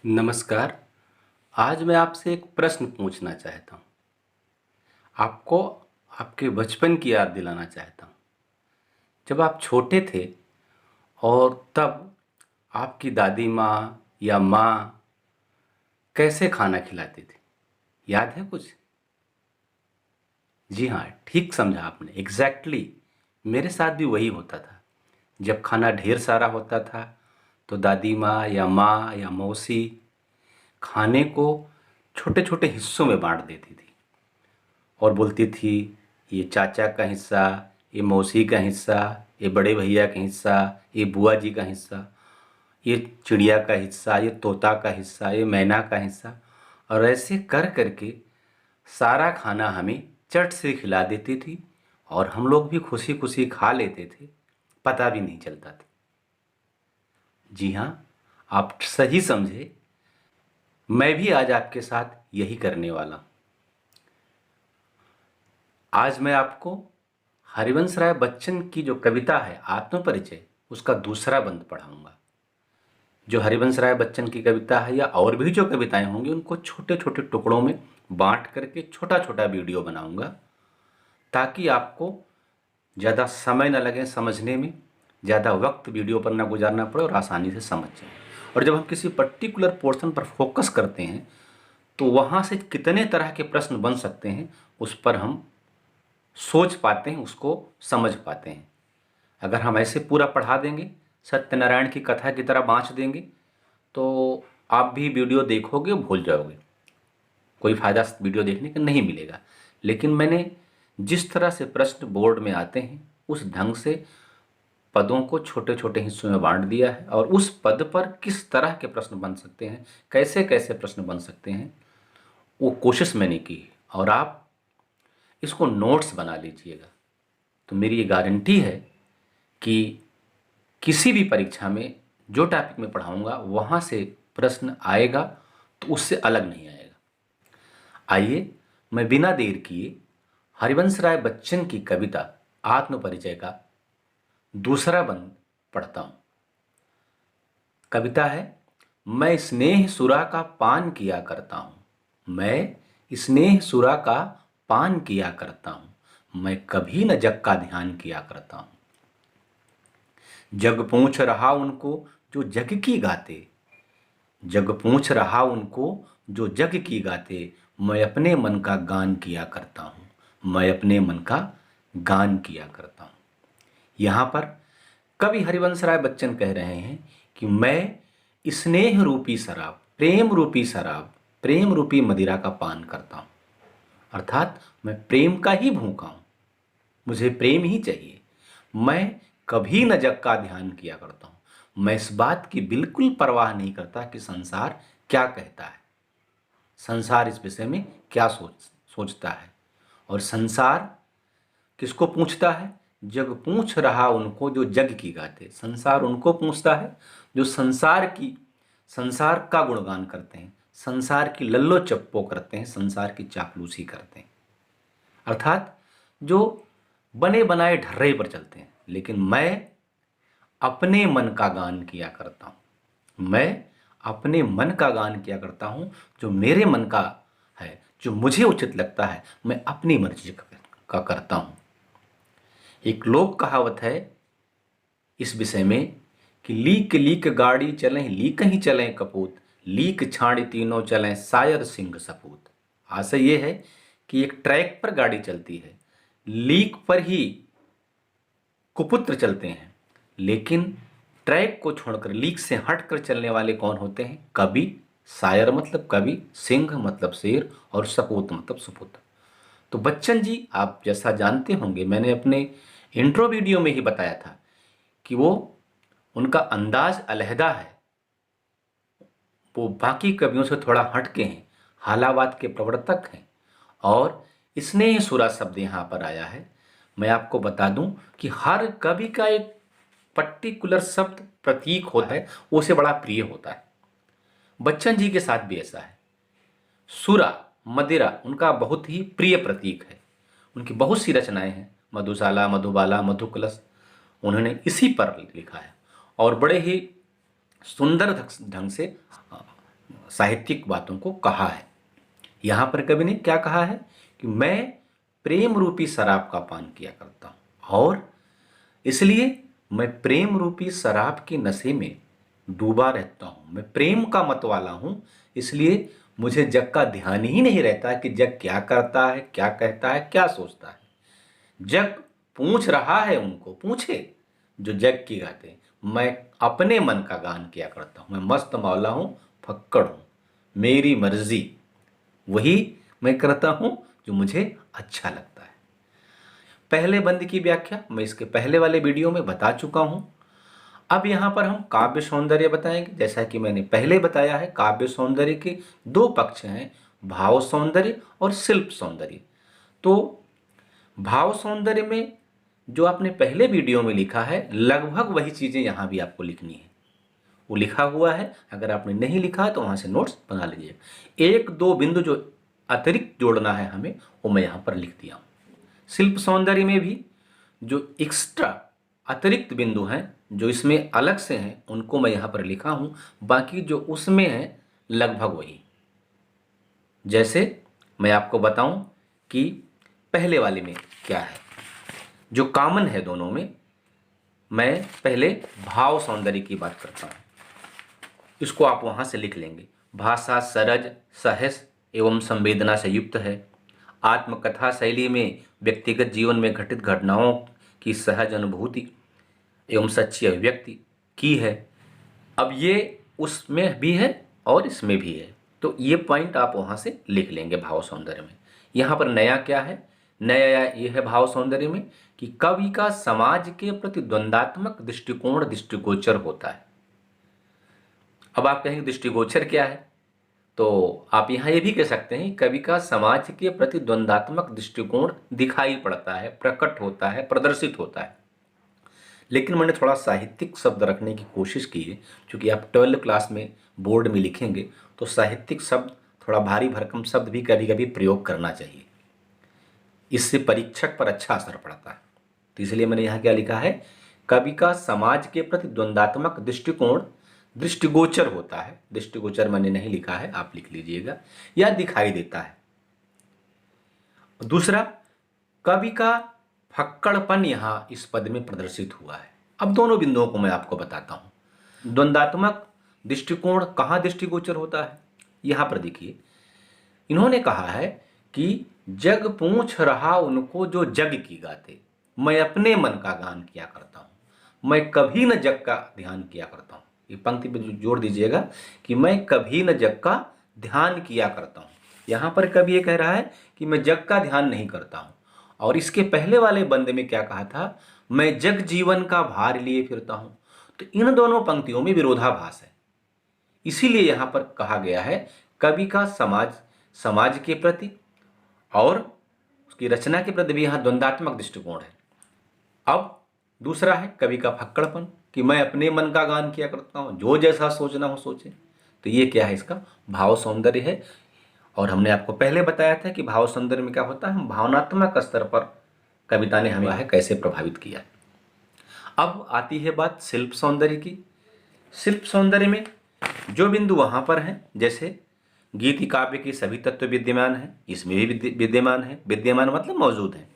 नमस्कार। आज मैं आपसे एक प्रश्न पूछना चाहता हूँ। आपको आपके बचपन की याद दिलाना चाहता हूँ। जब आप छोटे थे और तब आपकी दादी माँ या माँ कैसे खाना खिलाती थी, याद है कुछ? जी हाँ, ठीक समझा आपने, एग्ज़ैक्टली मेरे साथ भी वही होता था। जब खाना ढेर सारा होता था, तो दादी माँ या मौसी खाने को छोटे-छोटे हिस्सों में बाँट देती थी। और बोलती थी, ये चाचा का हिस्सा, ये मौसी का हिस्सा, ये बड़े भैया का हिस्सा, ये बुआ जी का हिस्सा, ये चिड़िया का हिस्सा, ये तोता का हिस्सा, ये मैना का हिस्सा। और ऐसे कर करके सारा खाना हमें चट से खिला देती थी और हम लोग भी खुशी खुशी खा लेते थे, पता भी नहीं चलता था। जी हाँ, आप सही समझे। मैं भी आज आपके साथ यही करने वाला हूँ। आज मैं आपको हरिवंश राय बच्चन की जो कविता है आत्मपरिचय, उसका दूसरा बंद पढ़ाऊंगा। जो हरिवंश राय बच्चन की कविता है या और भी जो कविताएं होंगी, उनको छोटे छोटे टुकड़ों में बांट करके छोटा छोटा वीडियो बनाऊंगा, ताकि आपको ज़्यादा समय न लगे समझने में, ज़्यादा वक्त वीडियो पर ना गुजारना पड़े और आसानी से समझ जाए। और जब हम किसी पर्टिकुलर पोर्शन पर फोकस करते हैं, तो वहाँ से कितने तरह के प्रश्न बन सकते हैं, उस पर हम सोच पाते हैं, उसको समझ पाते हैं। अगर हम ऐसे पूरा पढ़ा देंगे, सत्यनारायण की कथा की तरह बाँच देंगे, तो आप भी वीडियो देखोगे भूल जाओगे, कोई फ़ायदा वीडियो देखने का नहीं मिलेगा। लेकिन मैंने जिस तरह से प्रश्न बोर्ड में आते हैं, उस ढंग से पदों को छोटे छोटे हिस्सों में बांट दिया है, और उस पद पर किस तरह के प्रश्न बन सकते हैं, कैसे कैसे प्रश्न बन सकते हैं, वो कोशिश मैंने की है। और आप इसको नोट्स बना लीजिएगा, तो मेरी ये गारंटी है कि किसी भी परीक्षा में जो टॉपिक मैं पढ़ाऊंगा वहाँ से प्रश्न आएगा, तो उससे अलग नहीं आएगा। आइए, मैं बिना देर किए हरिवंश राय बच्चन की कविता आत्मपरिचय का दूसरा बंद पढ़ता हूँ। कविता है, मैं स्नेह सुरा का पान किया करता हूँ, मैं स्नेह सुरा का पान किया करता हूँ, मैं कभी न जग का ध्यान किया करता हूँ। जग पूछ रहा उनको जो जग की गाते, जग पूछ रहा उनको जो जग की गाते, मैं अपने मन का गान किया करता हूँ, मैं अपने मन का गान किया करता हूँ। यहाँ पर कवि हरिवंश राय बच्चन कह रहे हैं कि मैं स्नेह रूपी शराब, प्रेम रूपी शराब, प्रेम रूपी मदिरा का पान करता हूँ। अर्थात मैं प्रेम का ही भूखा हूँ, मुझे प्रेम ही चाहिए। मैं कभी न जग का ध्यान किया करता हूँ, मैं इस बात की बिल्कुल परवाह नहीं करता कि संसार क्या कहता है, संसार इस विषय में क्या सोचता है। और संसार किसको पूछता है? जग पूछ रहा उनको जो जग की गाते। संसार उनको पूछता है जो संसार का गुणगान करते हैं, संसार की लल्लो चप्पो करते हैं, संसार की चापलूसी करते हैं। अर्थात जो बने बनाए ढर्रे पर चलते हैं। लेकिन मैं अपने मन का गान किया करता हूँ, मैं अपने मन का गान किया करता हूँ, जो मेरे मन का है, जो मुझे उचित लगता है, मैं अपनी मर्जी का करता हूँ। एक लोक कहावत है इस विषय में कि लीक लीक गाड़ी चलें लीक ही चलें कपूत, लीक छाड़ी तीनों चलें शायद सिंह सपूत। आशय ये है कि एक ट्रैक पर गाड़ी चलती है, लीक पर ही कुपुत्र चलते हैं, लेकिन ट्रैक को छोड़कर लीक से हटकर चलने वाले कौन होते हैं? कवि। शायर मतलब कवि, सिंह मतलब शेर, और सपूत मतलब सुपुत्र। तो बच्चन जी, आप जैसा जानते होंगे, मैंने अपने इंट्रो वीडियो में ही बताया था कि वो उनका अंदाज अलहदा है, वो बाकी कवियों से थोड़ा हटके हैं, हालावाद के प्रवर्तक हैं। और स्नेह सुरा शब्द यहाँ पर आया है। मैं आपको बता दूं कि हर कवि का एक पर्टिकुलर शब्द प्रतीक होता है, उसे बड़ा प्रिय होता है। बच्चन जी के साथ भी ऐसा है। सुरा, मदिरा उनका बहुत ही प्रिय प्रतीक है। उनकी बहुत सी रचनाएं हैं, मधुशाला, मधुबाला, मधुकलश, उन्होंने इसी पर लिखा है। और बड़े ही सुंदर ढंग से साहित्यिक बातों को कहा है। यहाँ पर कवि ने क्या कहा है कि मैं प्रेम रूपी शराब का पान किया करता हूँ और इसलिए मैं प्रेम रूपी शराब के नशे में डूबा रहता हूँ। मैं प्रेम का मतवाला हूँ, इसलिए मुझे जग का ध्यान ही नहीं रहता कि जग क्या करता है, क्या कहता है, क्या सोचता है। जग पूछ रहा है, उनको पूछे जो जग की गाते। मैं अपने मन का गान किया करता हूँ। मैं मस्त मौला हूँ, फक्कड़ हूँ, मेरी मर्जी वही मैं करता हूँ जो मुझे अच्छा लगता है। पहले बंद की व्याख्या मैं इसके पहले वाले वीडियो में बता चुका हूँ। अब यहाँ पर हम काव्य सौंदर्य बताएंगे। जैसा कि मैंने पहले बताया है, काव्य सौंदर्य के दो पक्ष हैं, भाव सौंदर्य और शिल्प सौंदर्य। तो भाव सौंदर्य में जो आपने पहले वीडियो में लिखा है, लगभग वही चीज़ें यहाँ भी आपको लिखनी है। वो लिखा हुआ है, अगर आपने नहीं लिखा है तो वहाँ से नोट्स बना लीजिए। एक दो बिंदु जो अतिरिक्त जोड़ना है हमें, वो मैं यहाँ पर लिख दिया हूँ। शिल्प सौंदर्य में भी जो एक्स्ट्रा अतिरिक्त बिंदु हैं, जो इसमें अलग से हैं, उनको मैं यहाँ पर लिखा हूँ। बाकी जो उसमें है लगभग वही। जैसे मैं आपको बताऊं कि पहले वाले में क्या है, जो कॉमन है दोनों में। मैं पहले भाव सौंदर्य की बात करता हूँ, इसको आप वहाँ से लिख लेंगे। भाषा सरज, सहज एवं संवेदना से युक्त है। आत्मकथा शैली में व्यक्तिगत जीवन में घटित घटनाओं की सहज अनुभूति एवं सच्ची अभिव्यक्ति की है। अब ये उसमें भी है और इसमें भी है, तो ये पॉइंट आप वहाँ से लिख लेंगे भाव सौंदर्य में। यहाँ पर नया क्या है, नया ये है भाव सौंदर्य में कि कवि का समाज के प्रति द्वंद्वात्मक दृष्टिकोण दृष्टिगोचर होता है। अब आप कहेंगे दृष्टिगोचर क्या है, तो आप यहाँ ये भी कह सकते हैं कवि का समाज के प्रति द्वंद्वात्मक दृष्टिकोण दिखाई पड़ता है, प्रकट होता है, प्रदर्शित होता है। लेकिन मैंने थोड़ा साहित्यिक शब्द रखने की कोशिश की है, क्योंकि आप 12वीं क्लास में बोर्ड में लिखेंगे तो साहित्यिक शब्द, थोड़ा भारी भरकम शब्द भी कभी कभी प्रयोग करना चाहिए। इससे परीक्षक पर अच्छा असर पड़ता है। तो इसलिए मैंने यहाँ क्या लिखा है, कवि का समाज के प्रति द्वंद्वात्मक दृष्टिकोण दृष्टिगोचर होता है। दृष्टिगोचर मैंने नहीं लिखा है, आप लिख लीजिएगा, या दिखाई देता है। दूसरा, कवि का फक्कड़पन यहाँ इस पद में प्रदर्शित हुआ है। अब दोनों बिंदुओं को मैं आपको बताता हूँ। द्वंद्वात्मक दृष्टिकोण कहाँ दृष्टिगोचर होता है, यहाँ पर देखिए, इन्होंने कहा है कि जग पूछ रहा उनको जो जग की गाते, मैं अपने मन का गान किया करता हूँ, मैं कभी न जग का ध्यान किया करता हूँ। ये पंक्ति पे जोड़ दीजिएगा कि मैं कभी न जग का ध्यान किया करता हूँ। यहाँ पर कवि ये कह रहा है कि मैं जग का ध्यान नहीं करता हूँ। और इसके पहले वाले बंद में क्या कहा था, मैं जग जीवन का भार लिए फिरता हूँ। तो इन दोनों पंक्तियों में विरोधाभास है। इसीलिए यहाँ पर कहा गया है कवि का समाज के प्रति और उसकी रचना के प्रति भी यहाँ द्वंद्वात्मक दृष्टिकोण है। अब दूसरा है कवि का फक्कड़पन, कि मैं अपने मन का गान किया करता हूँ, जो जैसा सोचना हो सोचे। तो ये क्या है, इसका भाव सौंदर्य है। और हमने आपको पहले बताया था कि भाव सौंदर्य में क्या होता है, भावनात्मक स्तर पर कविता ने हमें है कैसे प्रभावित किया। अब आती है बात शिल्प सौंदर्य की। शिल्प सौंदर्य में जो बिंदु वहाँ पर हैं, जैसे गीति काव्य की सभी तत्व विद्यमान हैं, इसमें भी विद्यमान है। विद्यमान मतलब मौजूद है।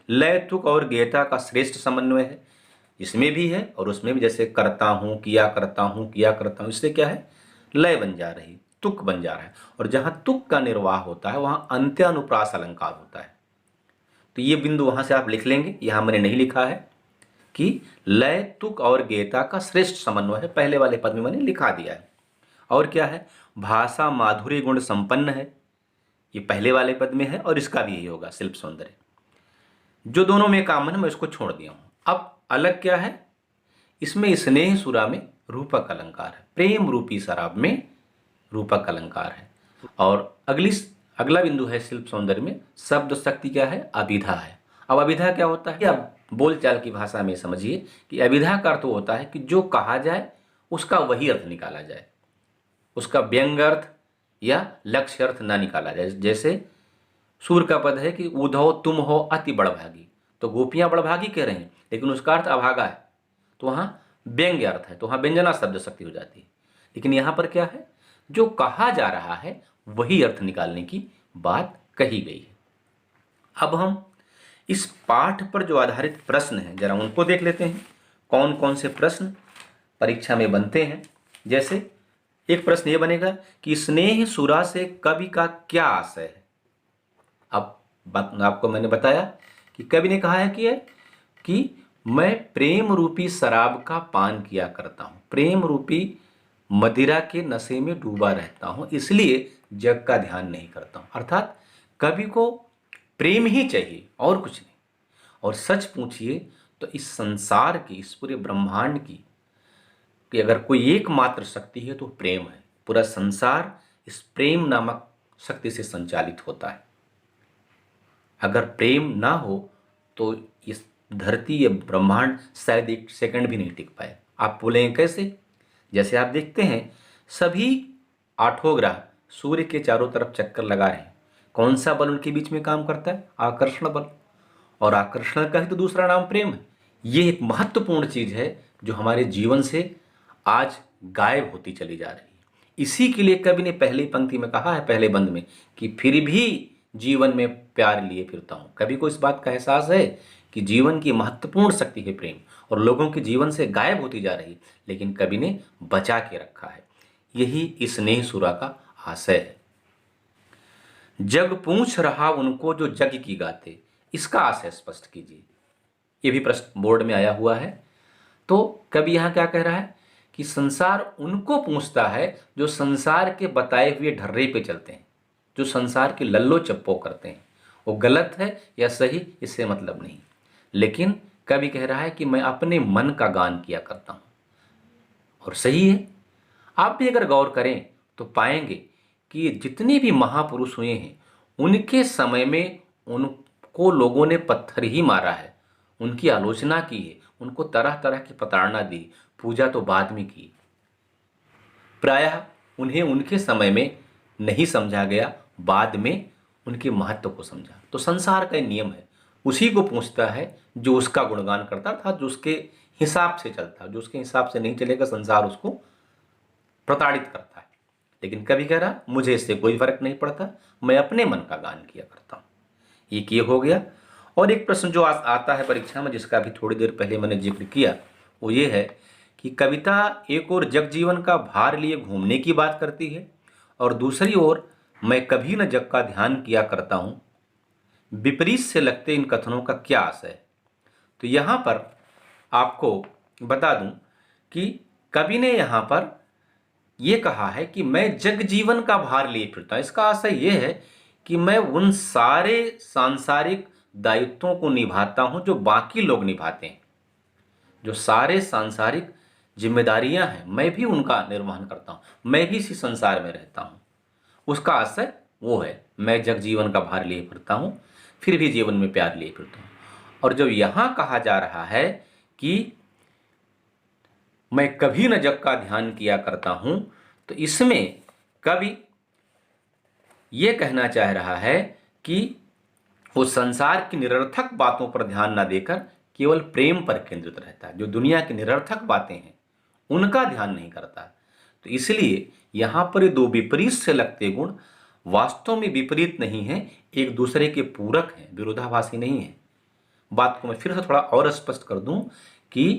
लय, तुक और गेयता का श्रेष्ठ समन्वय है, इसमें भी है और उसमें भी। जैसे करता हूँ, किया करता हूँ, किया करता हूँ, इससे क्या है, लय बन जा रही, तुक बन जा रहा है। और जहाँ तुक का निर्वाह होता है वहाँ अंत्यानुप्रास अलंकार होता है। तो ये बिंदु वहाँ से आप लिख लेंगे। यहाँ मैंने नहीं लिखा है कि लय, तुक और गेयता का श्रेष्ठ समन्वय है, पहले वाले पद में मैंने लिखा दिया है। और क्या है, भाषा माधुर्य गुण संपन्न है, ये पहले वाले पद में है और इसका भी यही होगा शिल्प सौंदर्य। जो दोनों में कॉमन है मैं इसको छोड़ दिया हूँ। अब अलग क्या है, इसमें स्नेह सुरा में रूपक अलंकार है, प्रेम रूपी शराब में रूपक अलंकार है। और अगला बिंदु है शिल्प सौंदर्य में शब्द शक्ति क्या है, अभिधा है। अब अभिधा क्या होता है, अब बोलचाल की भाषा में समझिए कि अभिधा का अर्थ होता है कि जो कहा जाए उसका वही अर्थ निकाला जाए, उसका व्यंग अर्थ या लक्ष्य अर्थ ना निकाला जाए। जैसे सूर का पद है कि उधो तुम हो अति बड़भागी, तो गोपियां बड़भागी कह रहे हैं लेकिन उसका अर्थ अभागा है, तो वहाँ व्यंग्य अर्थ है, तो वहाँ व्यंजना शब्द शक्ति हो जाती है। लेकिन यहाँ पर क्या है, जो कहा जा रहा है वही अर्थ निकालने की बात कही गई है। अब हम इस पाठ पर जो आधारित प्रश्न हैं जरा उनको देख लेते हैं। कौन कौन से प्रश्न परीक्षा में बनते हैं। जैसे एक प्रश्न ये बनेगा कि स्नेह सुरा से कवि का क्या आशय है। अब आपको मैंने बताया कि कवि ने कहा है कि मैं प्रेम रूपी शराब का पान किया करता हूं, प्रेम रूपी मदिरा के नशे में डूबा रहता हूं, इसलिए जग का ध्यान नहीं करता हूं। अर्थात कवि को प्रेम ही चाहिए और कुछ नहीं। और सच पूछिए तो इस संसार की, इस पूरे ब्रह्मांड की कि अगर कोई एकमात्र शक्ति है तो प्रेम है। पूरा संसार इस प्रेम नामक शक्ति से संचालित होता है। अगर प्रेम ना हो तो इस धरती या ब्रह्मांड शायद एक सेकंड भी नहीं टिक पाए। आप बोलेंगे कैसे? जैसे आप देखते हैं सभी आठों ग्रह सूर्य के चारों तरफ चक्कर लगा रहे हैं। कौन सा बल उनके बीच में काम करता है? आकर्षण बल। और आकर्षण का ही तो दूसरा नाम प्रेम है। ये एक महत्वपूर्ण चीज है जो हमारे जीवन से आज गायब होती चली जा रही है। इसी के लिए कवि ने पहली पंक्ति में कहा है, पहले बंद में, कि फिर भी जीवन में प्यार लिए फिरता हूं। कवि को इस बात का एहसास है कि जीवन की महत्वपूर्ण शक्ति है प्रेम और लोगों के जीवन से गायब होती जा रही, लेकिन कवि ने बचा के रखा है। यही स्नेह सुरा का आशय है। जग पूछ रहा उनको जो जग की गाते, इसका आशय स्पष्ट कीजिए। ये भी प्रश्न बोर्ड में आया हुआ है। तो कवि यहां क्या कह रहा है कि संसार उनको पूछता है जो संसार के बताए हुए ढर्रे पे चलते हैं, जो संसार की लल्लो चप्पो करते हैं। वो गलत है या सही इससे मतलब नहीं, लेकिन कवि कह रहा है कि मैं अपने मन का गान किया करता हूं और सही है। आप भी अगर गौर करें तो पाएंगे कि जितने भी महापुरुष हुए हैं उनके समय में उनको लोगों ने पत्थर ही मारा है, उनकी आलोचना की है, उनको तरह तरह की प्रताड़ना दी, पूजा तो बाद में की। प्रायः उन्हें उनके समय में नहीं समझा गया, बाद में उनके महत्व को समझा। तो संसार का नियम है, उसी को पूछता है जो उसका गुणगान करता था, जो उसके हिसाब से चलता। जो उसके हिसाब से नहीं चलेगा संसार उसको प्रताड़ित करता है। लेकिन कभी कह रहा मुझे इससे कोई फर्क नहीं पड़ता, मैं अपने मन का गान किया करता हूं। ये हो गया। और एक प्रश्न जो आता है परीक्षा में, जिसका भी थोड़ी देर पहले मैंने जिक्र किया, वो ये है कि कविता एक ओर जग जीवन का भार लिए घूमने की बात करती है और दूसरी ओर मैं कभी न जग का ध्यान किया करता हूं। विपरीत से लगते इन कथनों का क्या आशय है? तो यहां पर आपको बता दूं कि कवि ने यहां पर यह कहा है कि मैं जग जीवन का भार लिए फिरता हूं। इसका आशय यह है कि मैं उन सारे सांसारिक दायित्वों को निभाता हूं जो बाकी लोग निभाते हैं। जो सारे सांसारिक जिम्मेदारियां हैं मैं भी उनका निर्वहन करता हूं, मैं भी इसी संसार में रहता हूं। उसका आशय वो है, मैं जग जीवन का भार लिए फिरता हूं, फिर भी जीवन में प्यार लिए फिरता हूं। और जब यहां कहा जा रहा है कि मैं कभी न जग का ध्यान किया करता हूं, तो इसमें कवि यह कहना चाह रहा है कि वो संसार की निरर्थक बातों पर ध्यान न देकर केवल प्रेम पर केंद्रित रहता है। जो दुनिया की निरर्थक बातें हैं उनका ध्यान नहीं करता। तो इसलिए यहां पर ये दो विपरीत से लगते गुण वास्तव में विपरीत नहीं है, एक दूसरे के पूरक हैं, विरोधाभासी नहीं है। बात को मैं फिर से थोड़ा और स्पष्ट कर दूं कि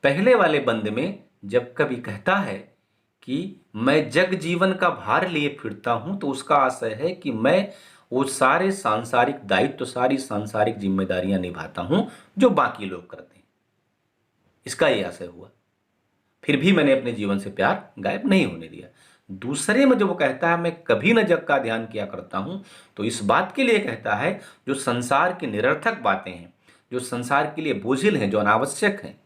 पहले वाले बंद में जब कवि कहता है कि मैं जग जीवन का भार लिए फिरता हूं, तो उसका आशय है कि मैं वो सारे सांसारिक दायित्व, सारी सांसारिक जिम्मेदारियां निभाता हूं जो बाकी लोग करते हैं। इसका यह आशय हुआ। फिर भी मैंने अपने जीवन से प्यार गायब नहीं होने दिया। दूसरे में जो वो कहता है मैं कभी न जग का ध्यान किया करता हूं, तो इस बात के लिए कहता है जो संसार की निरर्थक बातें हैं, जो संसार के लिए बोझिल हैं, जो अनावश्यक हैं,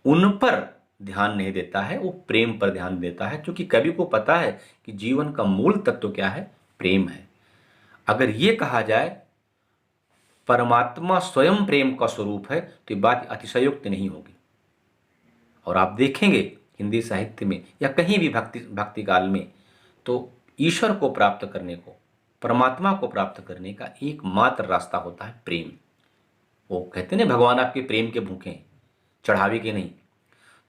उन पर ध्यान नहीं देता है, वो प्रेम पर ध्यान देता है। क्योंकि कवि को पता है कि जीवन का मूल तत्व क्या है? प्रेम है। अगर ये कहा जाए परमात्मा स्वयं प्रेम का स्वरूप है तो ये बात अतिशयोक्त नहीं होगी। और आप देखेंगे हिंदी साहित्य में या कहीं भी भक्ति काल में, तो ईश्वर को प्राप्त करने को, परमात्मा को प्राप्त करने का एकमात्र रास्ता होता है प्रेम। वो कहते हैं ना, भगवान आपके प्रेम के भूखे हैं, चढ़ावे के नहीं।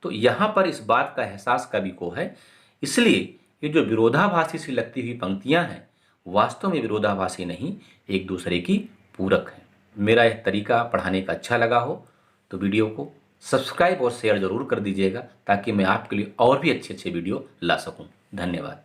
तो यहां पर इस बात का एहसास कवि को है, इसलिए ये जो विरोधाभासी सी लगती हुई पंक्तियां हैं वास्तव में विरोधाभासी नहीं, एक दूसरे की पूरक हैं। मेरा यह तरीका पढ़ाने का अच्छा लगा हो तो वीडियो को सब्सक्राइब और शेयर जरूर कर दीजिएगा ताकि मैं आपके लिए और भी अच्छे अच्छे वीडियो ला सकूं। धन्यवाद।